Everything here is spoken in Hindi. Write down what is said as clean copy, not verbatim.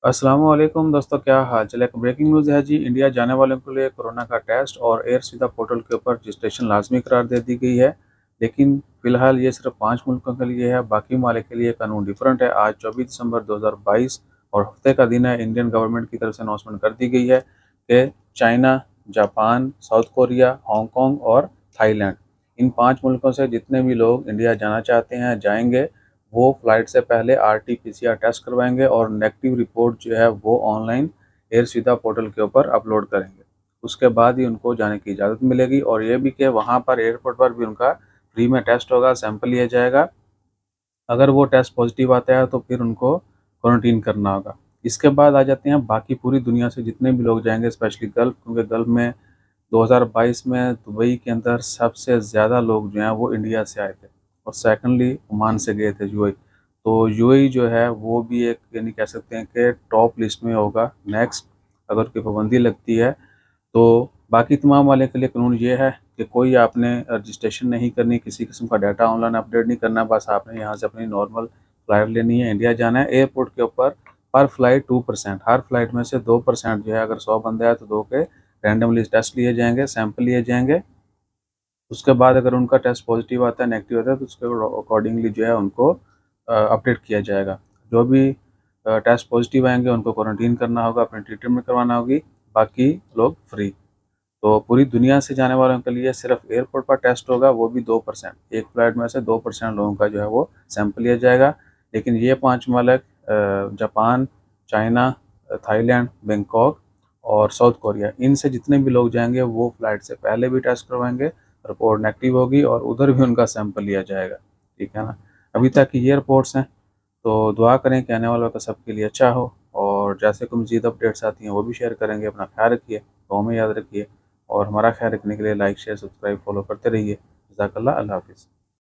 अस्सलामुअलैकुम दोस्तों, क्या हाल चाल है। ब्रेकिंग न्यूज़ है जी। इंडिया जाने वालों के लिए कोरोना का टेस्ट और एयर सुविधा पोर्टल के ऊपर रजिस्ट्रेशन लाजमी करार दे दी गई है। लेकिन फिलहाल ये सिर्फ 5 मुल्कों के लिए है, बाकी ममालिक के लिए कानून डिफरेंट है। आज 24 दिसंबर 2022 और हफ्ते का दिन है। इंडियन गवर्नमेंट की तरफ से अनाउंसमेंट कर दी गई है कि China, Japan, south Korea, Hong Kong और थाईलैंड, इन 5 मुल्कों से जितने भी लोग इंडिया जाना चाहते हैं जाएंगे। वो फ्लाइट से पहले आरटी-पीसीआर टेस्ट करवाएंगे और नेगेटिव रिपोर्ट जो है वो ऑनलाइन एयर सुविधा पोर्टल के ऊपर अपलोड करेंगे। उसके बाद ही उनको जाने की इजाज़त मिलेगी। और ये भी कि वहाँ पर एयरपोर्ट पर भी उनका फ्री में टेस्ट होगा, सैंपल लिया जाएगा। अगर वो टेस्ट पॉजिटिव आता है तो फिर उनको क्वारंटीन करना होगा। इसके बाद आ जाते हैं बाकी पूरी दुनिया से जितने भी लोग जाएंगे, स्पेशली गल्फ़, क्योंकि गल्फ़ में 2022 में दुबई के अंदर सबसे ज़्यादा लोग जो हैं वो इंडिया से आए थे और सेकंडली ओमान से गए थे, यूएई। तो यूएई जो है वो भी एक, यानी कह सकते हैं कि टॉप लिस्ट में होगा नेक्स्ट, अगर कोई पाबंदी लगती है। तो बाकी तमाम वाले के लिए कानून ये है कि कोई आपने रजिस्ट्रेशन नहीं करनी, किसी किस्म का डाटा ऑनलाइन अपडेट नहीं करना। बस आपने यहाँ से अपनी नॉर्मल फ़्लाइट लेनी है, इंडिया जाना है। एयरपोर्ट के ऊपर पर फ्लाइट 2%, हर फ्लाइट में से 2% जो है, अगर 100 बंदे हैं तो 2 के रैंडमली टेस्ट लिए जाएंगे, सैंपल लिए जाएंगे। उसके बाद अगर उनका टेस्ट पॉजिटिव आता है, नेगेटिव आता है, तो उसके अकॉर्डिंगली जो है उनको अपडेट किया जाएगा। जो भी टेस्ट पॉजिटिव आएंगे उनको क्वारंटीन करना होगा, अपनी ट्रीटमेंट करवाना होगी, बाकी लोग फ्री। तो पूरी दुनिया से जाने वालों के लिए सिर्फ एयरपोर्ट पर टेस्ट होगा, वो भी 2%। एक फ्लाइट में से 2% लोगों का जो है वो सैंपल लिया जाएगा। लेकिन ये 5 ममालिक जापान, चाइना, थाईलैंड, बैंकॉक और साउथ कोरिया, इनसे जितने भी लोग जाएंगे वो फ्लाइट से पहले भी टेस्ट करवाएंगे, रिपोर्ट नेगेटिव होगी और उधर भी उनका सैंपल लिया जाएगा। ठीक है ना। अभी तक ये रिपोर्ट्स हैं, तो दुआ करें कि आने वालों का सबके लिए अच्छा हो। और जैसे कोई मज़ीद अपडेट्स आती हैं वो भी शेयर करेंगे। अपना ख्याल रखिए, दुआ में याद रखिए और हमारा ख्याल रखने के लिए लाइक, शेयर, सब्सक्राइब, फॉलो करते रहिए। जज़ाकल्लाह, अल्लाह हाफ़िज़।